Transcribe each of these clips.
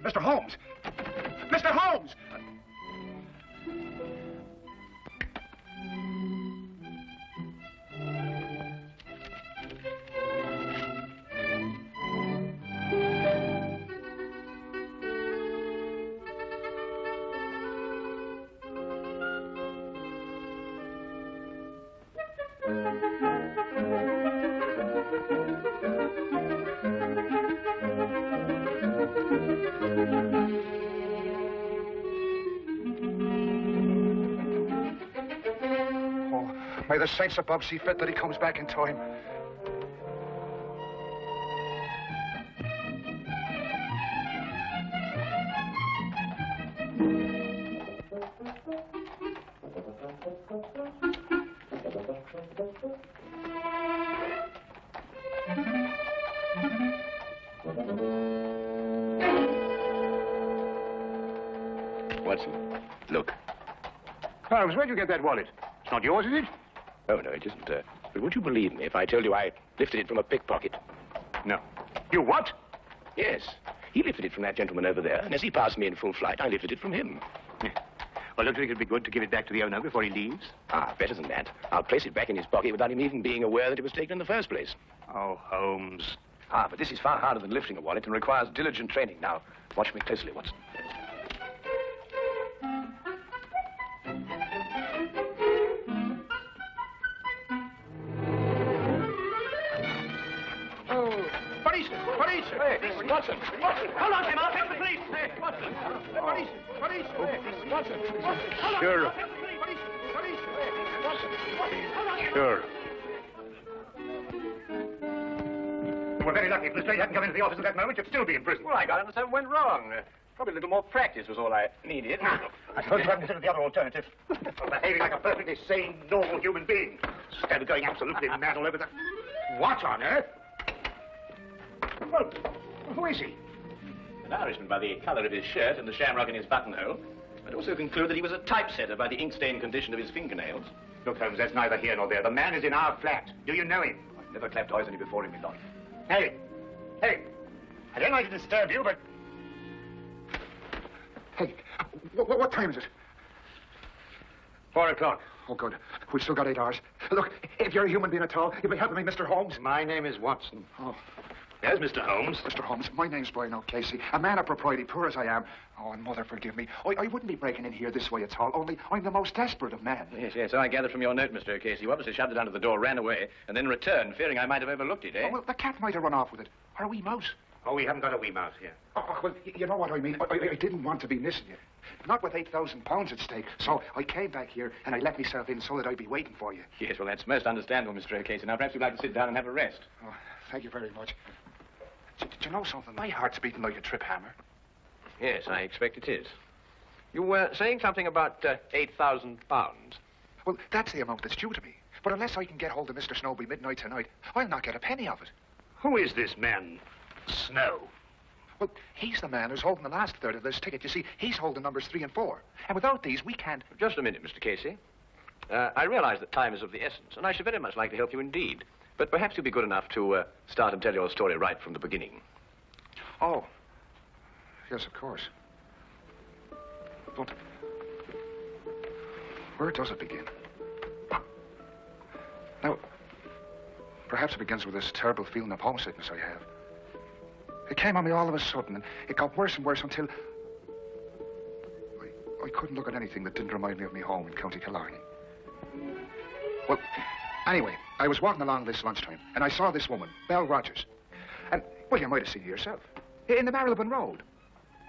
Mr. Holmes! Mr. Holmes! May the saints above see fit that he comes back in time. Watson, look. Holmes, where'd you get that wallet? It's not yours, is it? Oh, no, it isn't. But would you believe me if I told you I lifted it from a pickpocket? No. You what? Yes. He lifted it from that gentleman over there, and as he passed me in full flight, I lifted it from him. Yeah. Well, don't you think it'd be good to give it back to the owner before he leaves? Ah, better than that. I'll place it back in his pocket without him even being aware that it was taken in the first place. Oh, Holmes. Ah, but this is far harder than lifting a wallet and requires diligent training. Now, watch me closely, Watson. Watson! Hold on, Tim, I'll take the police! Hey, Watson! Police! Watson! Sure. Sure. We're very lucky. If Lestrade hadn't come into the office at that moment, you'd still be in prison. Well, I got it, something went wrong. Probably a little more practice was all I needed. I suppose you haven't considered the other alternative. Behaving like a perfectly sane, normal human being. Instead of going absolutely mad all over the... What on earth? Well, who is he? An Irishman by the colour of his shirt and the shamrock in his buttonhole. I'd also conclude that he was a typesetter by the ink-stained condition of his fingernails. Look, Holmes, that's neither here nor there. The man is in our flat. Do you know him? I've never clapped eyes on him before in my life. Hey! Hey! I don't like to disturb you, but... Hey, what time is it? 4 o'clock. Oh, good. We've still got 8 hours. Look, if you're a human being at all, you'll be helping me, Mr. Holmes. My name is Watson. Oh. Yes, Mr. Holmes. Mr. Holmes, my name's Brian O'Casey. A man of propriety, poor as I am. Oh, and Mother, forgive me. I wouldn't be breaking in here this way at all, only I'm the most desperate of men. Yes, so I gathered from your note, Mr. O'Casey. You obviously shoved it under the door, ran away, and then returned, fearing I might have overlooked it, eh? Oh, well, the cat might have run off with it. Or a wee mouse. Oh, we haven't got a wee mouse here. Oh, well, you know what I mean. I didn't want to be missing you. Not with £8,000 at stake. So I came back here and I let myself in so that I'd be waiting for you. Yes, well, that's most understandable, Mr. O'Casey. Now, perhaps you'd like to sit down and have a rest. Oh, thank you very much. Do you know something? My heart's beating like a trip hammer. Yes, I expect it is. You were saying something about £8,000. Well, that's the amount that's due to me. But unless I can get hold of Mr. Snow by midnight tonight, I'll not get a penny of it. Who is this man, Snow? Well, he's the man who's holding the last third of this ticket. You see, he's holding numbers 3 and 4. And without these, we can't... Just a minute, Mr. Casey. I realize that time is of the essence, and I should very much like to help you indeed. But perhaps you'll be good enough to start and tell your story right from the beginning. Oh. Yes, of course. But... where does it begin? Now, perhaps it begins with this terrible feeling of homesickness I have. It came on me all of a sudden, and it got worse and worse until... I couldn't look at anything that didn't remind me of my home in County Killarney. Well, anyway, I was walking along this lunchtime, and I saw this woman, Belle Rogers. And, well, you might have seen her yourself. In the Marylebone Road.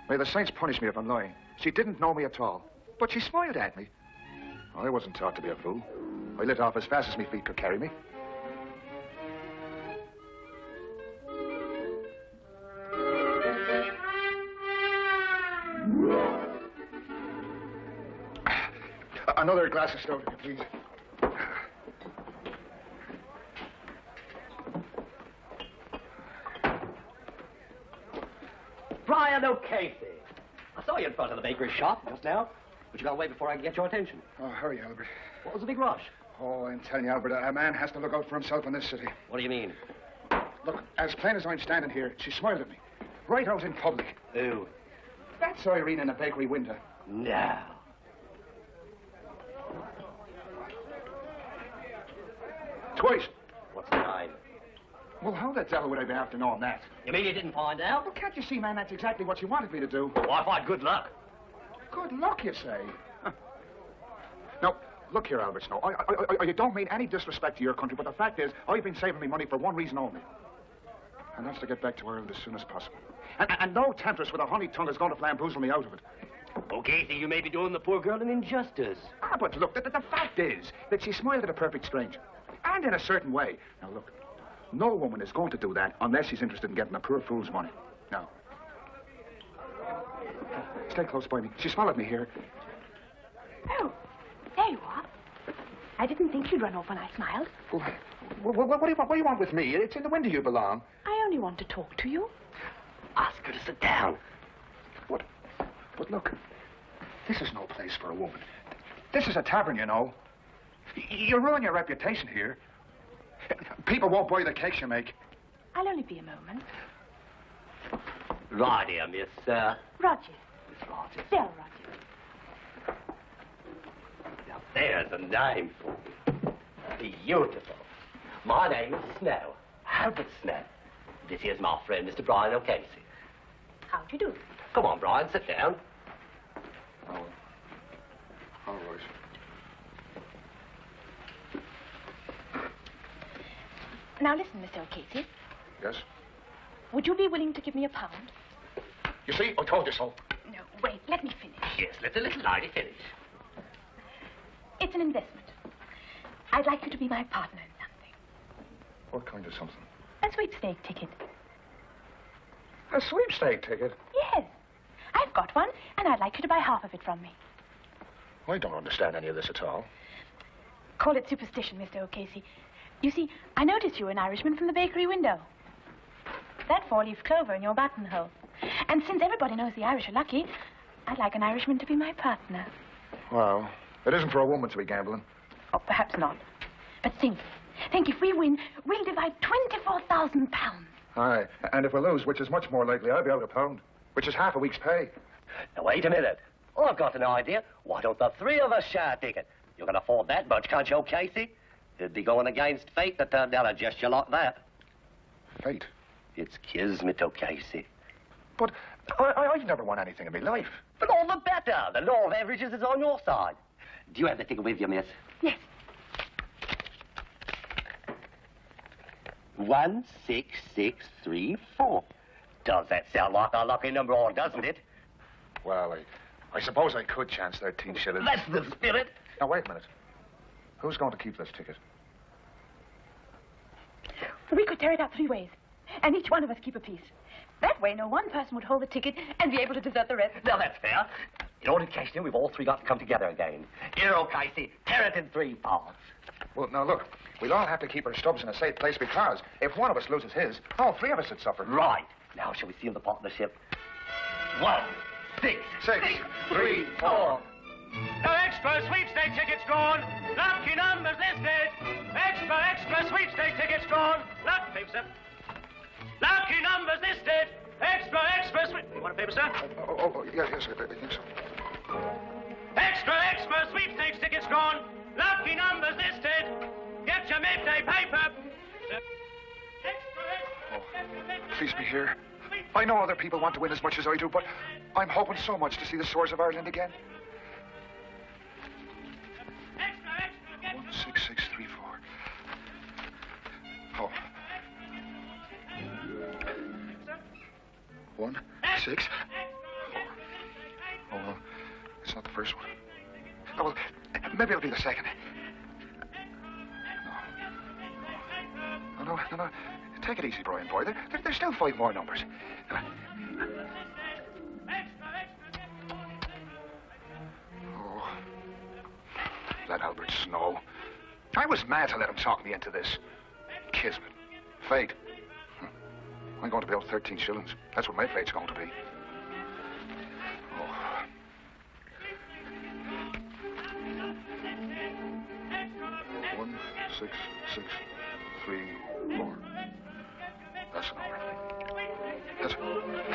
May the saints punish me if I'm lying. She didn't know me at all, but she smiled at me. I wasn't taught to be a fool. I lit off as fast as my feet could carry me. Another glass of stout, if you please. Brian O'Casey. I saw you in front of the bakery shop just now, but you got away before I could get your attention. Oh, hurry, Albert. What was the big rush? Oh, I'm telling you, Albert, a man has to look out for himself in this city. What do you mean? Look, as plain as I'm standing here, she smiled at me. Right out in public. Who? That's Irene in a bakery window. No. Twice. What's the name? Well, how the devil would I be after knowing that? You mean you didn't find out? Well, can't you see, man, that's exactly what you wanted me to do. Well, I find good luck. Good luck, you say? Huh. Now, look here, Albert Snow. I don't mean any disrespect to your country, but the fact is, I've been saving me money for one reason only. And that's to get back to Ireland as soon as possible. And no temptress with a honey tongue is going to flamboozle me out of it. Okay, so you may be doing the poor girl an injustice. Ah, but look, the fact is that she smiled at a perfect stranger. And in a certain way. Now, look, no woman is going to do that unless she's interested in getting a poor fool's money. Now, stay close by me. She followed me here. Oh, there you are. I didn't think you'd run off when I smiled. Well, what do you want with me? It's in the window you belong. I only want to talk to you. Ask her to sit down. What? But look, this is no place for a woman. This is a tavern, you know. You ruin your reputation here. People won't buy the cakes you make. I'll only be a moment. Right here, Miss, Roger. Miss Rogers. Del Roger. Now, there's a name for you. Beautiful. My name is Snow. Albert Snow. This here's my friend, Mr. Brian O'Casey. How'd you do? Come on, Brian, sit down. Oh, all right. Now listen, Mr. O'Casey. Yes? Would you be willing to give me £1? You see, I told you so. No, wait, let me finish. Yes, let the little lady finish. It's an investment. I'd like you to be my partner in something. What kind of something? A sweepstake ticket. A sweepstake ticket? Yes. I've got one, and I'd like you to buy half of it from me. I don't understand any of this at all. Call it superstition, Mr. O'Casey. You see, I noticed you were an Irishman from the bakery window. That four-leaf clover in your buttonhole. And since everybody knows the Irish are lucky, I'd like an Irishman to be my partner. Well, it isn't for a woman to be gambling. Oh, perhaps not. But think, if we win, we'll divide £24,000. Aye, and if we lose, which is much more likely, I'll be out £1, which is half a week's pay. Now, wait a minute. I've got an idea. Why don't the three of us share a ticket? You can afford that much, can't you, O'Casey? It'd be going against fate to turn down a gesture like that. Fate? It's kismet, O'Casey. But I've never won anything in my life. But all the better. The law of averages is on your side. Do you have the ticket with you, miss? Yes. 16634. Does that sound like a lucky number, or doesn't it? Well, I suppose I could chance 13 shillings. That's the spirit. Now, wait a minute. Who's going to keep this ticket? We could tear it up 3 ways, and each one of us keep a piece. That way, no one person would hold the ticket and be able to desert the rest. Now, that's fair. In order to cash in, we've all three got to come together again. Here, O'Casey, tear it in 3 parts. Well, now, look. We'll all have to keep our stubs in a safe place because if one of us loses his, all 3 of us would suffer. Right. Now, shall we seal the partnership? 1, 6, 6, 3, 4. No extra sweepstake tickets gone. Lucky numbers listed. Extra sweepstake tickets gone. Paper, sir. Lucky numbers listed. Extra sweep. You want a paper, sir? Yes, I think so. Extra sweepstakes tickets gone. Lucky numbers listed. Get your midday paper. Please be here. I know other people want to win as much as I do, but I'm hoping so much to see the Swords of Ireland again. 16634. Oh. 1, 6. 4. Oh, well, it's not the first one. Oh, well, maybe it'll be the second. No. Take it easy, Brian boy. There's still 5 more numbers. Oh, that Albert Snow. I was mad to let him talk me into this. Kismet. Fate. I'm going to be out 13 shillings. That's what my fate's going to be. Oh. One, 6, 6, 3, 4. That's a number.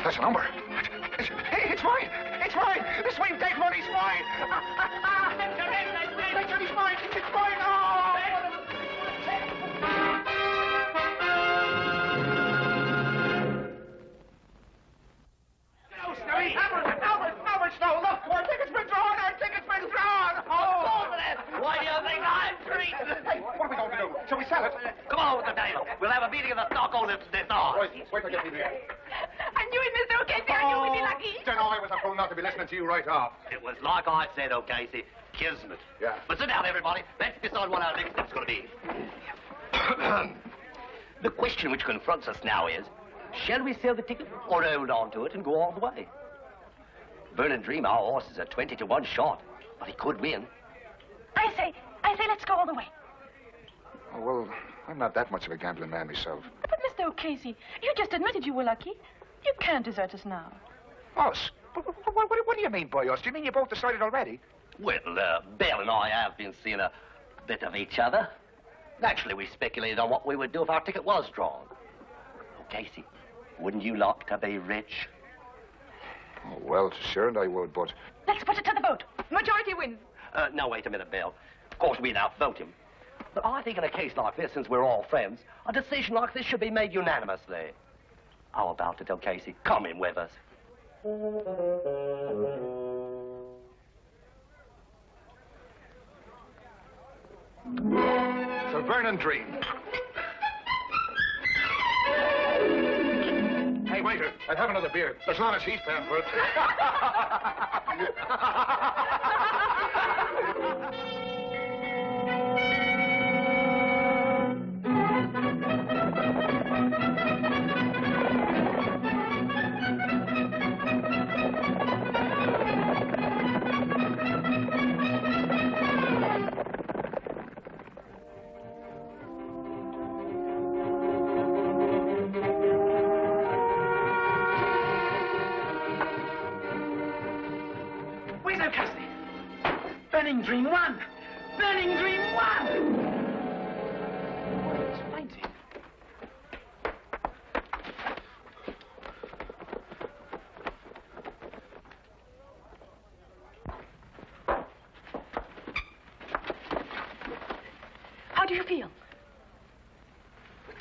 That's a number. It's mine! It's mine! The sweepstake money's mine! It's mine! It's mine! Oh! Albert, Snow, look! Our ticket's been drawn! Our ticket's been drawn! Oh! Why do you think I'm treating? Hey, what are we going to do? Shall we sell it? Come on with the deal. We'll have a meeting of the stockholders this hour. Wait till I get me there. I knew it, Mr. O'Casey. I knew we'd be lucky. Don't know I was a fool not to be listening to you right off. It was like I said, O'Casey. Kismet. Yeah. But sit down, everybody. Let's decide what our next step's going to be. The question which confronts us now is, shall we sell the ticket or hold on to it and go all the way? Vernon Dream, our horse, is a 20-to-1 shot, but he could win. I say, let's go all the way. Oh, well, I'm not that much of a gambling man myself. But, Mr. O'Casey, you just admitted you were lucky. You can't desert us now. Us? What do you mean by us? Do you mean you both decided already? Well, Belle and I have been seeing a bit of each other. Naturally, we speculated on what we would do if our ticket was drawn. O'Casey, wouldn't you like to be rich? Oh, well, sure, and I would, but... Let's put it to the vote. Majority wins. No, wait a minute, Belle. Of course, we'd outvote him. But I think in a case like this, since we're all friends, a decision like this should be made unanimously. How about it, O'Casey? Come in with us. So Vernon Dream. Hey, waiter, I'd have another beer, as long as he's paying for it. Where's O'Casey? Burning Dream won! Burning Dream won! It's fainting. How do you feel?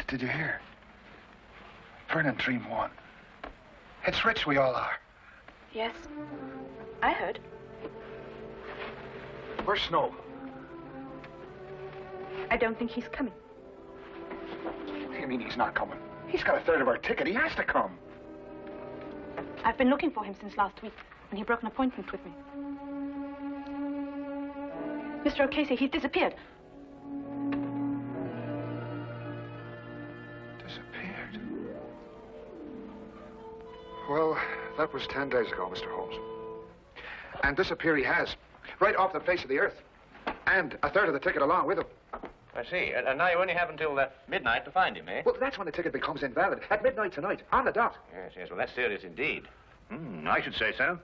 Did you hear? Vernon Dream won. It's rich we all are. Yes, I heard. Where's Snow? I don't think he's coming. What do you mean he's not coming? He's got a third of our ticket. He has to come. I've been looking for him since last week, when he broke an appointment with me. Mr. O'Casey, he's disappeared. Disappeared? Well, that was 10 days ago, Mr. Holmes. And disappear he has, right off the face of the earth. And a third of the ticket along with him. I see. And now you only have until midnight to find him, eh? Well, that's when the ticket becomes invalid. At midnight tonight, on the dot. Yes, yes. Well, that's serious indeed. I should say so.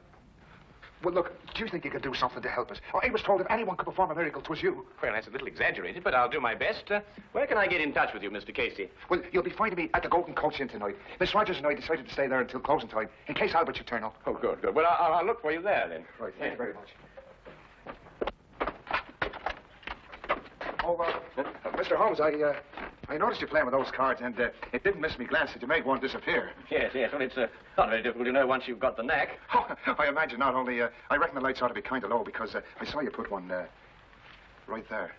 Well, look, do you think you could do something to help us? Oh, I was told if anyone could perform a miracle, 'twas you. Well, that's a little exaggerated, but I'll do my best. Where can I get in touch with you, Mr. Casey? Well, you'll be finding me at the Golden Coach Inn tonight. Miss Rogers and I decided to stay there until closing time, in case Albert should turn up. Oh, good, good. Well, I'll look for you there, then. Right, thank you very much. Oh, Mr. Holmes, I noticed you playing with those cards, and it didn't miss me glance that you made one disappear. Yes, yes. Well, it's not very difficult to know once you've got the knack. Oh, I imagine not only, I reckon the lights ought to be kind of low, because I saw you put one right there.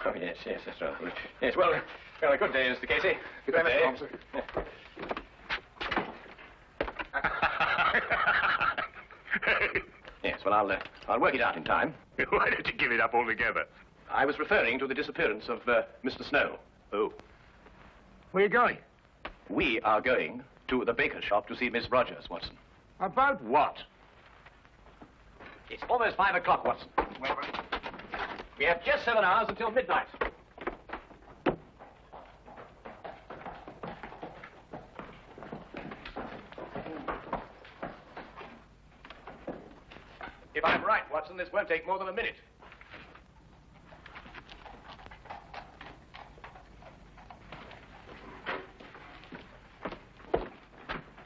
Oh, yes, yes, that's right. Yes, well, a good day, Mr. Casey. Good day, Mr. Holmes, sir. Yes, well, I'll work it out in time. Why don't you give it up altogether? I was referring to the disappearance of Mr. Snow. Oh. Where are you going? We are going to the baker's shop to see Miss Rogers, Watson. About what? It's almost 5 o'clock, Watson. We have just 7 hours until midnight. If I'm right, Watson, this won't take more than a minute.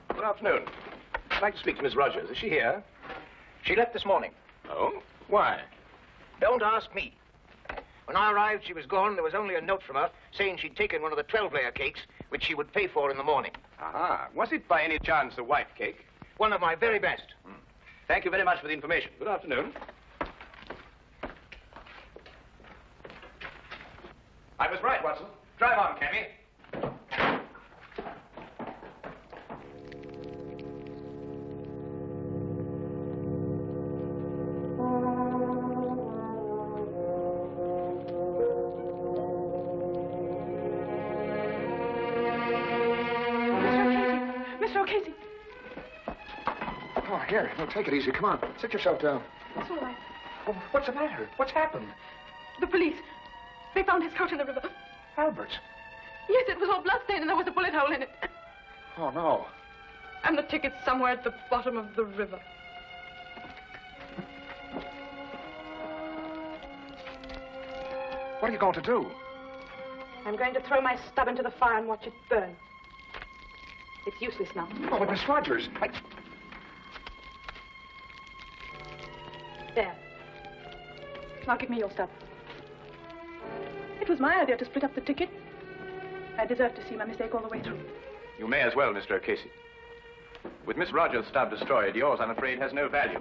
Good afternoon. I'd like to speak to Miss Rogers. Is she here? She left this morning. Oh? Why? Don't ask me. When I arrived, she was gone. There was only a note from her saying she'd taken one of the 12-layer cakes, which she would pay for in the morning. Aha. Was it by any chance a white cake? One of my very best. Thank you very much for the information. Good afternoon. I was right, Watson. Drive on, Cammy. Mr. O'Casey. Oh, here. No, take it easy. Come on. Sit yourself down. It's all right. Oh, what's the matter? What's happened? The police. They found his coat in the river. Albert's. Yes, it was all bloodstained and there was a bullet hole in it. Oh, no. And the ticket's somewhere at the bottom of the river. What are you going to do? I'm going to throw my stub into the fire and watch it burn. It's useless now. Oh, but Miss Rogers, There. Now give me your stub. It was my idea to split up the ticket. I deserve to see my mistake all the way through. You may as well, Mr. O'Casey. With Miss Rogers' stub destroyed, yours, I'm afraid, has no value.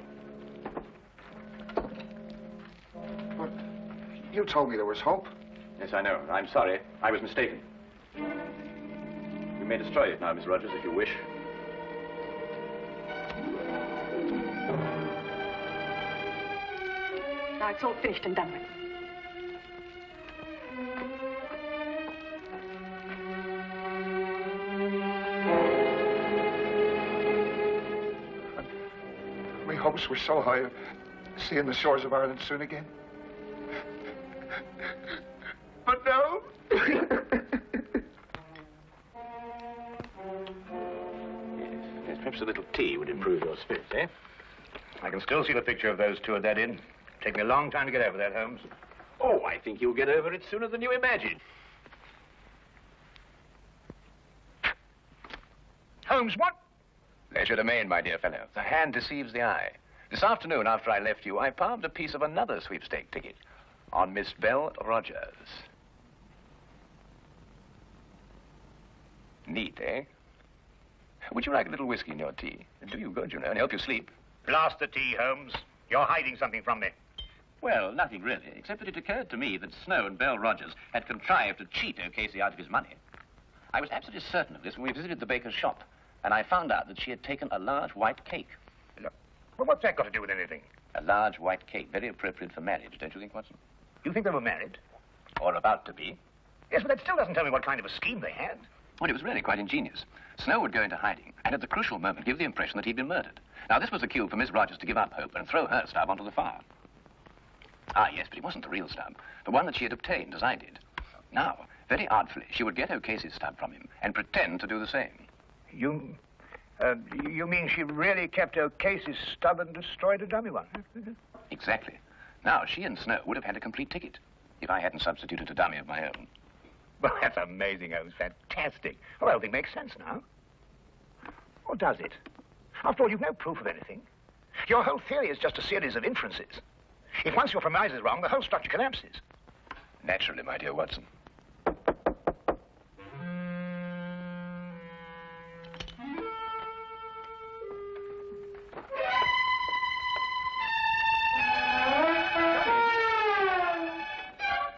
But you told me there was hope. Yes, I know. I'm sorry. I was mistaken. You may destroy it now, Miss Rogers, if you wish. Now it's all finished and done with. My hopes were so high of seeing the shores of Ireland soon again. But no. Yes, perhaps a little tea would improve your spirits, eh? I can still see the picture of those two at that inn. Take me a long time to get over that, Holmes. Oh, I think you'll get over it sooner than you imagine. Holmes, what? Leisure domain, my dear fellow. The hand deceives the eye. This afternoon, after I left you, I palmed a piece of another sweepstake ticket on Miss Belle Rogers. Neat, eh? Would you like a little whiskey in your tea? It'll do you good, you know, and help you sleep. Blast the tea, Holmes. You're hiding something from me. Well, nothing really, except that it occurred to me that Snow and Belle Rogers had contrived to cheat O'Casey out of his money. I was absolutely certain of this when we visited the baker's shop, and I found out that she had taken a large white cake. Look, well, what's that got to do with anything? A large white cake, very appropriate for marriage, don't you think, Watson? You think they were married? Or about to be. Yes, but that still doesn't tell me what kind of a scheme they had. Well, it was really quite ingenious. Snow would go into hiding, and at the crucial moment give the impression that he'd been murdered. Now, this was a cue for Miss Rogers to give up hope and throw her stub onto the fire. Ah, yes, but it wasn't the real stub. The one that she had obtained, as I did. Now, very artfully, she would get O'Casey's stub from him and pretend to do the same. You mean she really kept O'Casey's stub and destroyed a dummy one? Exactly. Now, she and Snow would have had a complete ticket if I hadn't substituted a dummy of my own. Well, that's amazing, Holmes. Fantastic. Well, everything makes sense now. Or does it? After all, you've no proof of anything. Your whole theory is just a series of inferences. If once your premise is wrong, the whole structure collapses. Naturally, my dear Watson.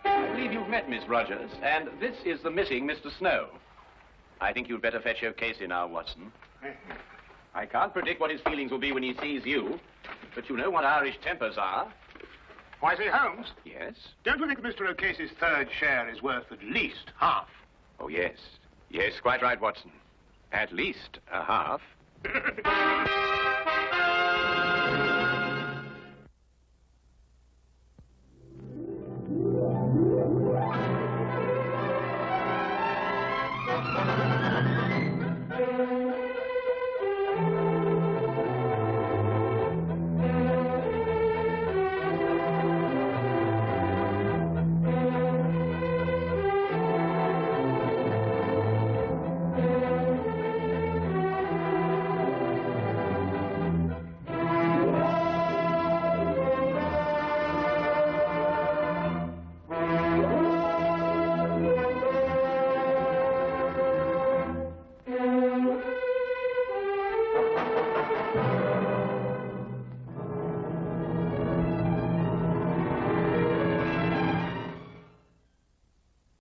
I believe you've met Miss Rogers, and this is the missing Mr. Snow. I think you'd better fetch O'Casey now, Watson. I can't predict what his feelings will be when he sees you, but you know what Irish tempers are. Why, say, Holmes, Yes? don't you think Mr. O'Casey's third share is worth at least half? Oh, yes. Yes, quite right, Watson. At least a half.